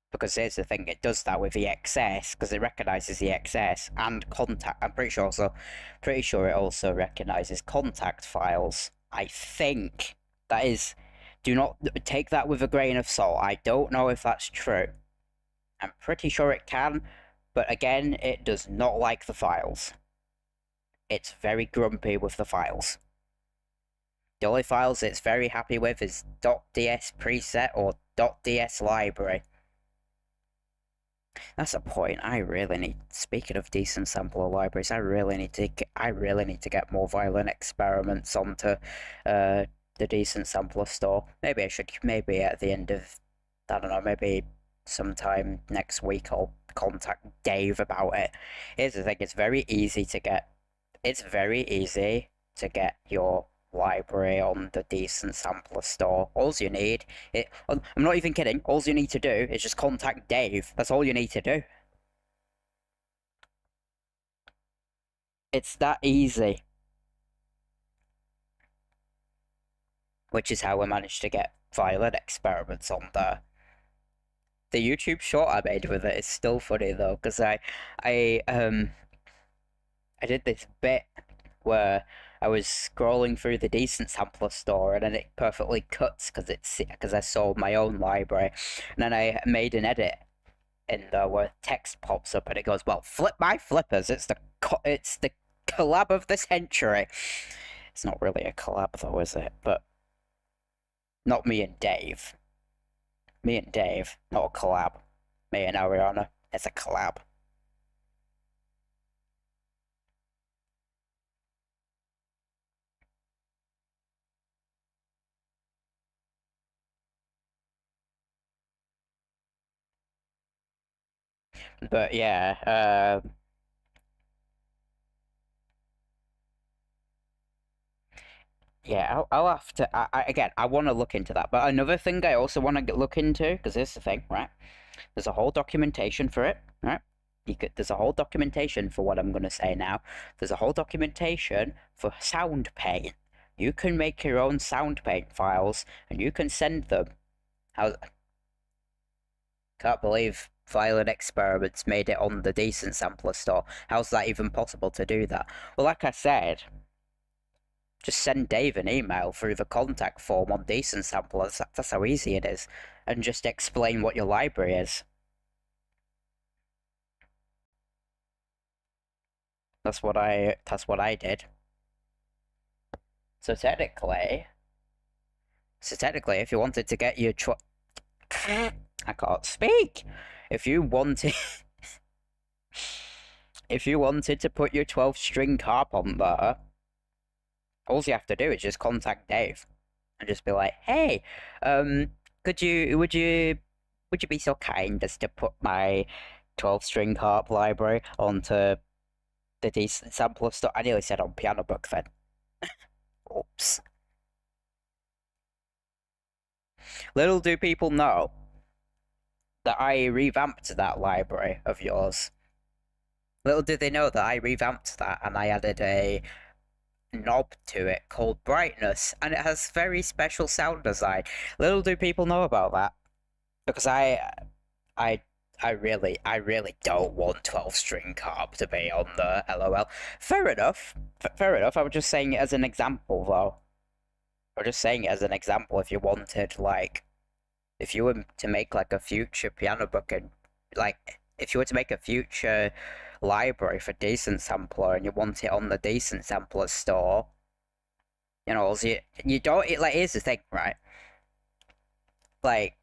Because here's the thing, it does that with EXS, because it recognizes EXS and contact. I'm pretty sure it also recognizes contact files. I think that is, do not take that with a grain of salt. I don't know if that's true. I'm pretty sure it can, but again, it does not like the files. It's very grumpy with the files. The only files it's very happy with is .ds preset or .ds library. That's a point. I really need. Speaking of decent sampler libraries, I really need to get more violent experiments onto the decent sampler store. Maybe I should. Maybe at the end of, I don't know. Maybe sometime next week I'll contact Dave about it. Here's the thing. It's very easy to get. It's very easy to get your library on the decent sampler store. All you need, I'm not even kidding, all you need to do is just contact Dave. That's all you need to do. It's that easy. Which is how we managed to get violent experiments on there. The YouTube short I made with it is still funny though, because I did this bit where I was scrolling through the decent sampler store and then it perfectly cuts because I sold my own library, and then I made an edit in there where text pops up and it goes, "Well, flip my flippers! It's the collab of the century." It's not really a collab though, is it? But not me and Dave. Me and Dave, not a collab. Me and Ariana, it's a collab. But yeah, yeah, I'll have to. Again, I want to look into that. But another thing I also want to look into, because here's the thing, right? There's a whole documentation for it, right? There's a whole documentation for what I'm going to say now. There's a whole documentation for sound paint. You can make your own sound paint files and you can send them. How? Can't believe violent experiments made it on the decent sampler store. How's that even possible to do that? Well, like I said, just send Dave an email through the contact form on decent samplers. That's how easy it is, and just explain what your library is. That's what I did. So technically, if you wanted to get your I can't speak. If you wanted, if you wanted to put your 12-string harp on there, all you have to do is just contact Dave, and just be like, "Hey, could you, would you be so kind as to put my 12-string harp library onto the decent sampler stuff?" I nearly said on Pianobook then. Oops. Little do people know that I revamped that library of yours. Little did they know that I revamped that and I added a knob to it called brightness, and it has very special sound design. Little do people know about that, because I I really don't want 12-string carp to be on the LOL. Fair enough. Fair enough. I was just saying it as an example, though. I was just saying it as an example. If you wanted, like, if you were to make like a future piano book and like, if you were to make a future library for Decent Sampler and you want it on the Decent Sampler store, you know, so you don't. Like, here's the thing, right? Like,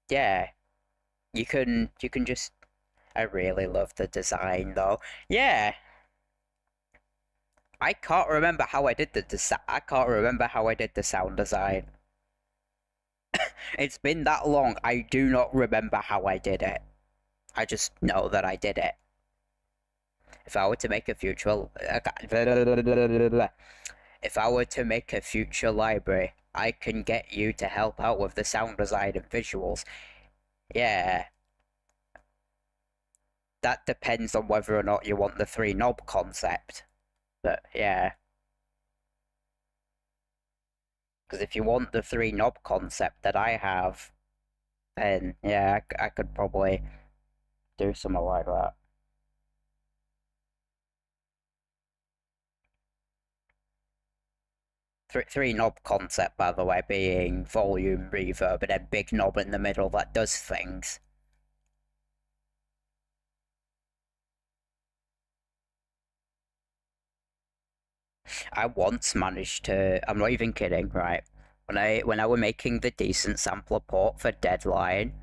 yeah, you can just. I really love the design though. Yeah, I can't remember how I did I can't remember how I did the sound design. It's been that long. I do not remember how I did it. I just know that I did it. If I were to make a future, if I were to make a future library, I can get you to help out with the sound design and visuals. Yeah, that depends on whether or not you want the three knob concept. But yeah, because if you want the three knob concept that I have, then yeah, I could probably do something like that. Three knob concept, by the way, being volume, reverb, and a big knob in the middle that does things. I once managed to. I'm not even kidding, right? When I were making the decent sampler port for Deadline,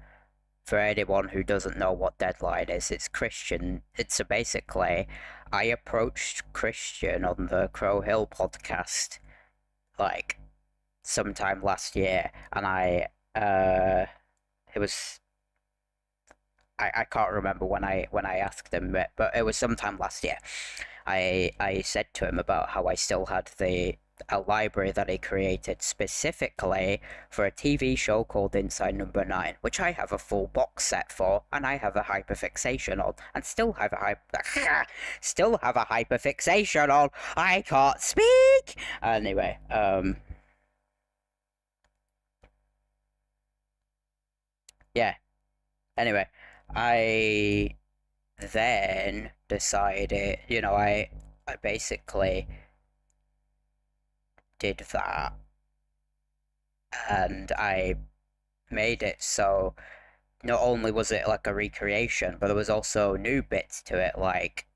for anyone who doesn't know what Deadline is, it's Christian. It's so basically, I approached Christian on the Crow Hill podcast like sometime last year, and it was I can't remember when I asked him, but it was sometime last year. I said to him about how I still had a library that he created specifically for a TV show called Inside Number 9, which I have a full box set for, and I have a hyperfixation on, and still have a hyperfixation on. I can't speak. Anyway, yeah. Anyway, I then decided, I basically did that and I made it so not only was it like a recreation, but there was also new bits to it, like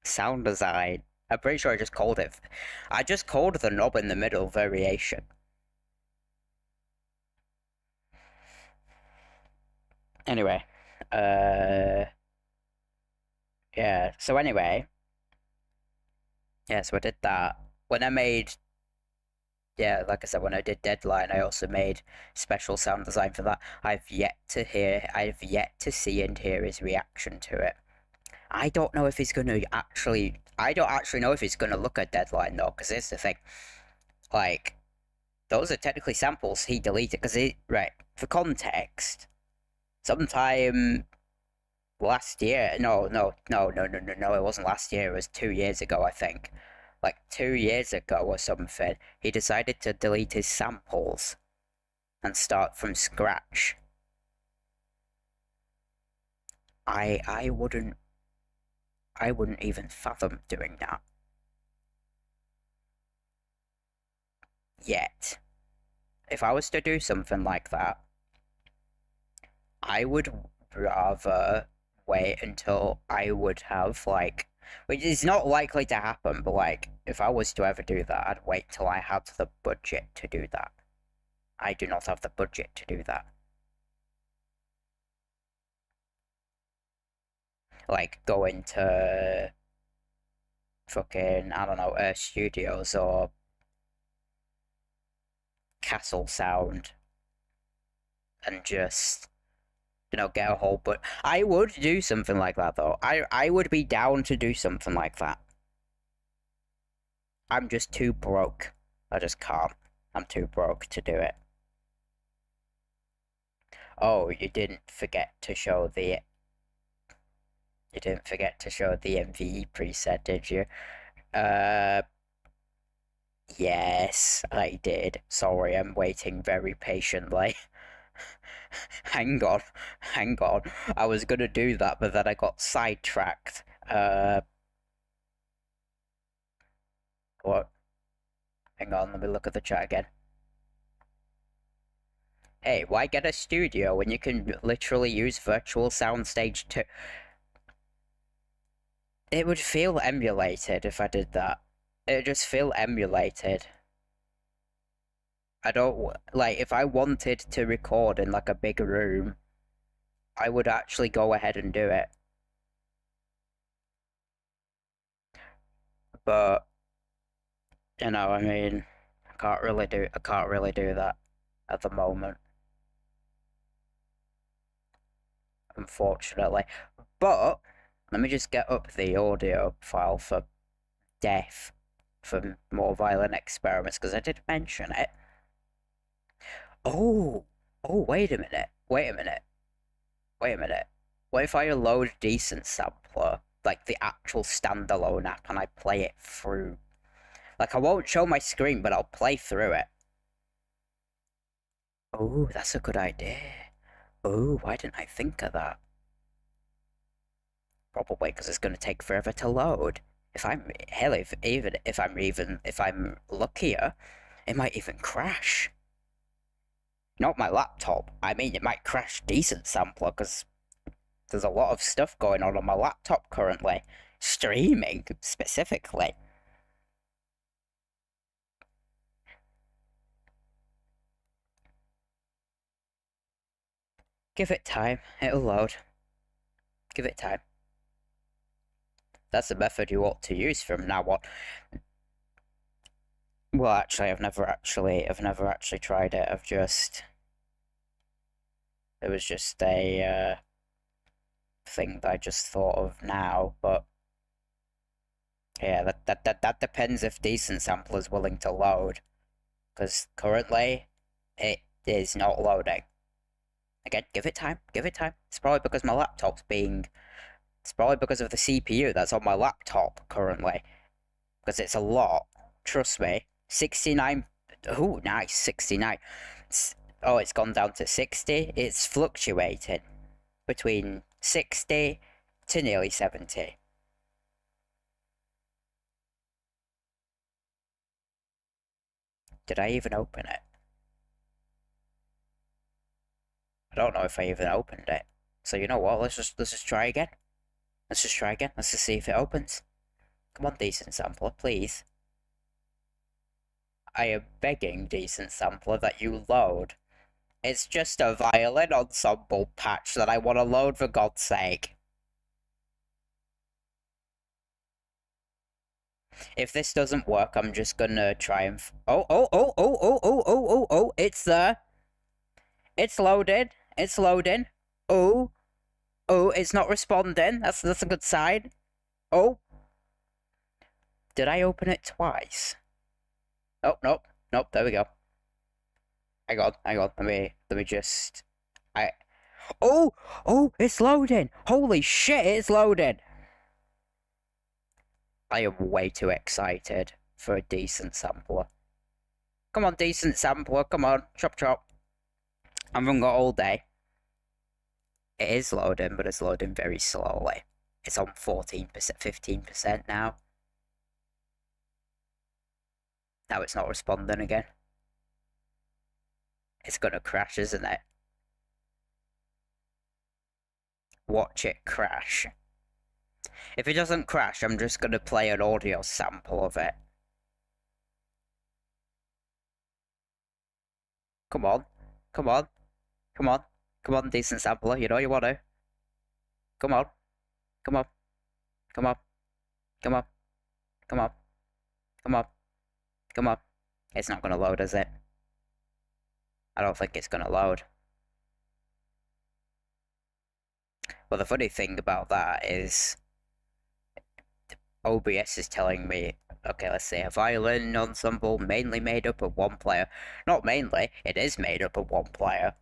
sound design. I'm pretty sure I just called the knob in the middle variation. Anyway, uh, yeah, so anyway, yeah, so I did that. When I made Yeah, like I said, when I did Deadline, I also made special sound design for that. I've yet to see and hear his reaction to it. I don't actually know if he's gonna look at Deadline though, because here's the thing. Like, those are technically samples he deleted, right, for context, sometime last year, no, it wasn't last year, it was 2 years ago, I think. Like 2 years ago or something, he decided to delete his samples and start from scratch. I wouldn't even fathom doing that yet. If I was to do something like that, I would rather wait until I would have like, which is not likely to happen, but like if I was to ever do that, I'd wait till I had the budget to do that. I do not have the budget to do that. Like go into fucking, I don't know, Earth Studios or Castle Sound and just, get a whole, but I would do something like that though. I would be down to do something like that. I'm just too broke. I just can't. I'm too broke to do it. Oh, you didn't forget to show the MVE preset, did you? Uh, yes, I did. Sorry, I'm waiting very patiently. Hang on, hang on. I was gonna do that, but then I got sidetracked. What? Hang on, let me look at the chat again. Hey, why get a studio when you can literally use virtual soundstage to... It would feel emulated if I did that. It would just feel emulated. I don't... Like, if I wanted to record in, like, a big room, I would actually go ahead and do it. But, you know, I mean, I can't really do that at the moment, unfortunately. But let me just get up the audio file for death for more violent experiments, because I did mention it. Oh, wait a minute. What if I load Decent Sampler, like the actual standalone app, and I play it through? Like, I won't show my screen, but I'll play through it. Oh, that's a good idea. Oh, why didn't I think of that? Probably because it's going to take forever to load. If I'm if I'm luckier, it might even crash. Not my laptop. I mean, it might crash Decent Sampler because there's a lot of stuff going on my laptop currently. Streaming, specifically. Give it time. It'll load. Give it time. That's the method you ought to use from now on. Well, actually, I've never actually tried it. It was just a thing that I just thought of now, but yeah, that depends if Decent Sampler is willing to load, because currently it is not loading. Again, give it time. It's probably because my laptop's being... It's probably because of the CPU that's on my laptop currently, because it's a lot. Trust me. 69... Ooh, nice, 69. Oh, it's gone down to 60. It's fluctuating between 60 to nearly 70. Did I even open it? I don't know if I even opened it. So you know what? Let's just try again. Let's just try again. Let's just see if it opens. Come on, Decent Sampler, please. I am begging, Decent Sampler, that you load. It's just a violin ensemble patch that I want to load, for God's sake. If this doesn't work, I'm just gonna try and... Oh, it's there. It's loaded. It's loading. Oh, it's not responding. That's a good sign. Oh. Did I open it twice? Oh, nope. There we go. Hang on. Let me just... Oh, it's loading. Holy shit, it's loading. I am way too excited for a Decent Sampler. Come on, Decent Sampler. Come on. Chop. I haven't got all day. It is loading, but it's loading very slowly. It's on 14%, 15% now. Now it's not responding again. It's gonna crash, isn't it? Watch it crash. If it doesn't crash, I'm just gonna play an audio sample of it. Come on, Decent Sampler, you know you want to. Come on. It's not gonna load, is it? I don't think it's gonna load. Well, the funny thing about that is OBS is telling me, okay, let's say a violin ensemble mainly made up of one player. Not mainly, it is made up of one player.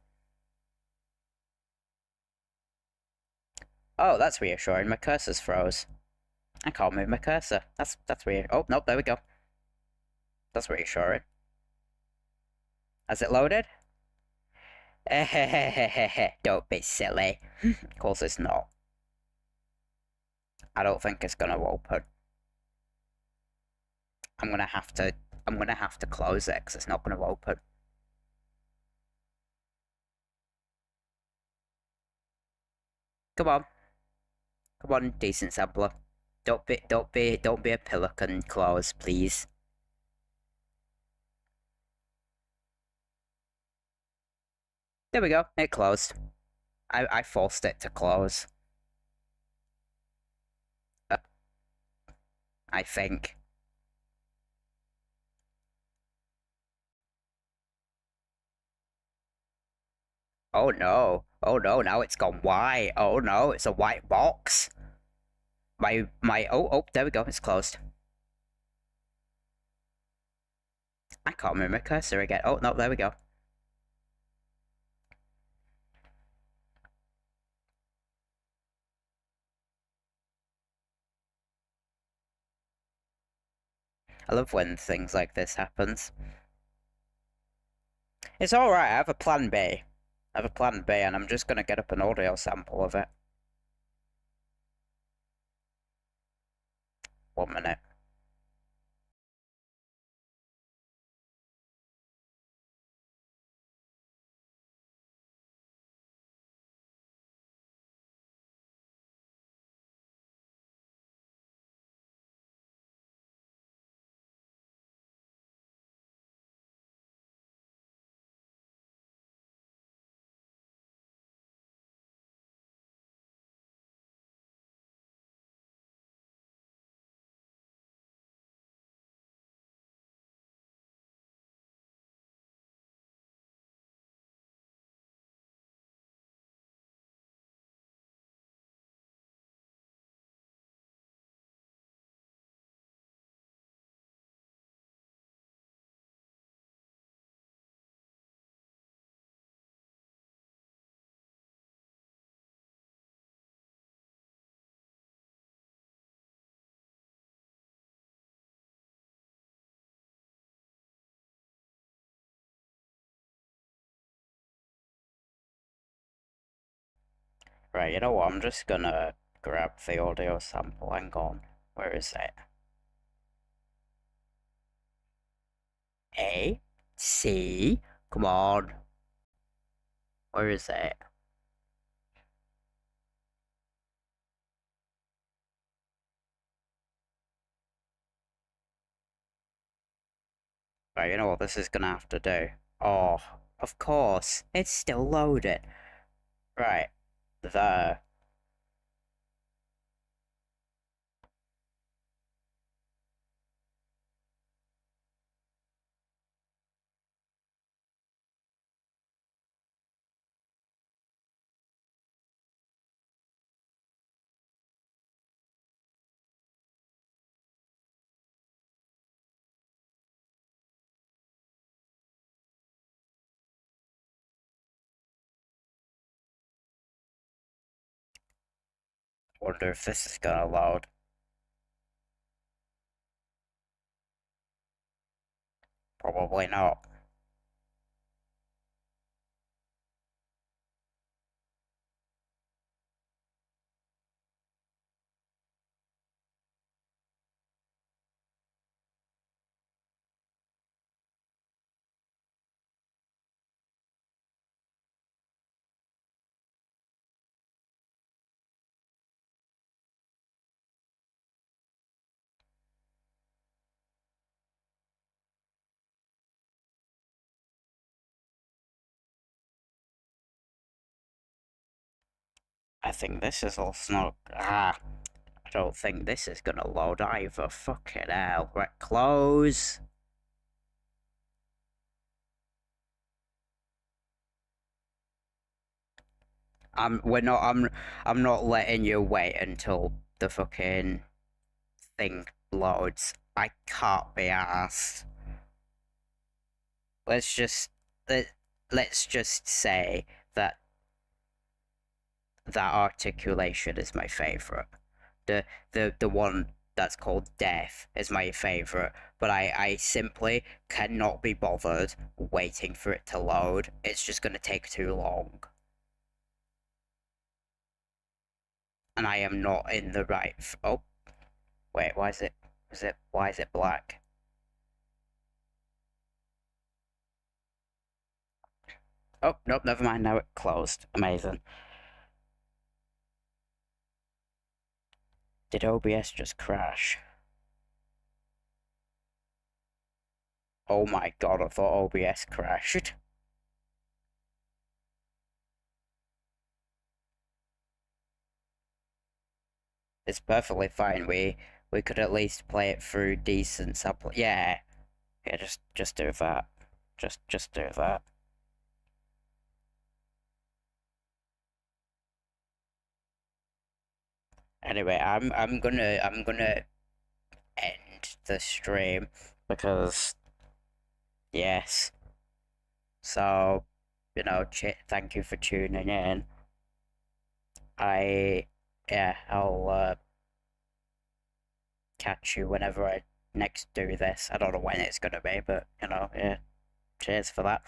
Oh, that's reassuring. My cursor's froze. I can't move my cursor. That's weird. Oh, nope, there we go. That's reassuring. Has it loaded? Don't be silly. Of course it's not. I don't think it's gonna open. I'm gonna have to close it because it's not gonna open. Come on. Come on, decent sampler. Don't be a pelican, close, please. There we go, it closed. I forced it to close. I think. Oh no. Oh no, now it's gone white. Oh no, it's a white box. Oh, there we go, it's closed. I can't move my cursor again. Oh no, there we go. I love when things like this happens. It's alright, I have a plan B. I have a plan B and I'm just gonna get up an audio sample of it. 1 minute. Right, you know what? I'm just gonna grab the audio sample. Hang on. Where is it? A? C? Come on. Where is it? Right, you know what this is gonna have to do? Oh, of course. It's still loaded. Right. There. Wonder if this is gonna load. Probably not. I think this is also not. I don't think this is gonna load either. Fucking hell. Right, close. I'm not letting you wait until the fucking thing loads. I can't be asked. Let's just let's just say that that articulation is my favorite. The one that's called Death is my favorite, but I simply cannot be bothered waiting for it to load. It's just gonna take too long. And I am not in the right. Oh, wait, why is it? Why is it black? Oh, nope, never mind. Now it closed. Amazing. Did OBS just crash? Oh my god, I thought OBS crashed. It's perfectly fine. We could at least play it through decent support. Yeah. Yeah, just do that. Just do that. Anyway, I'm gonna end the stream because yes. So, thank you for tuning in. I'll catch you whenever I next do this. I don't know when it's gonna be, but yeah. Cheers for that.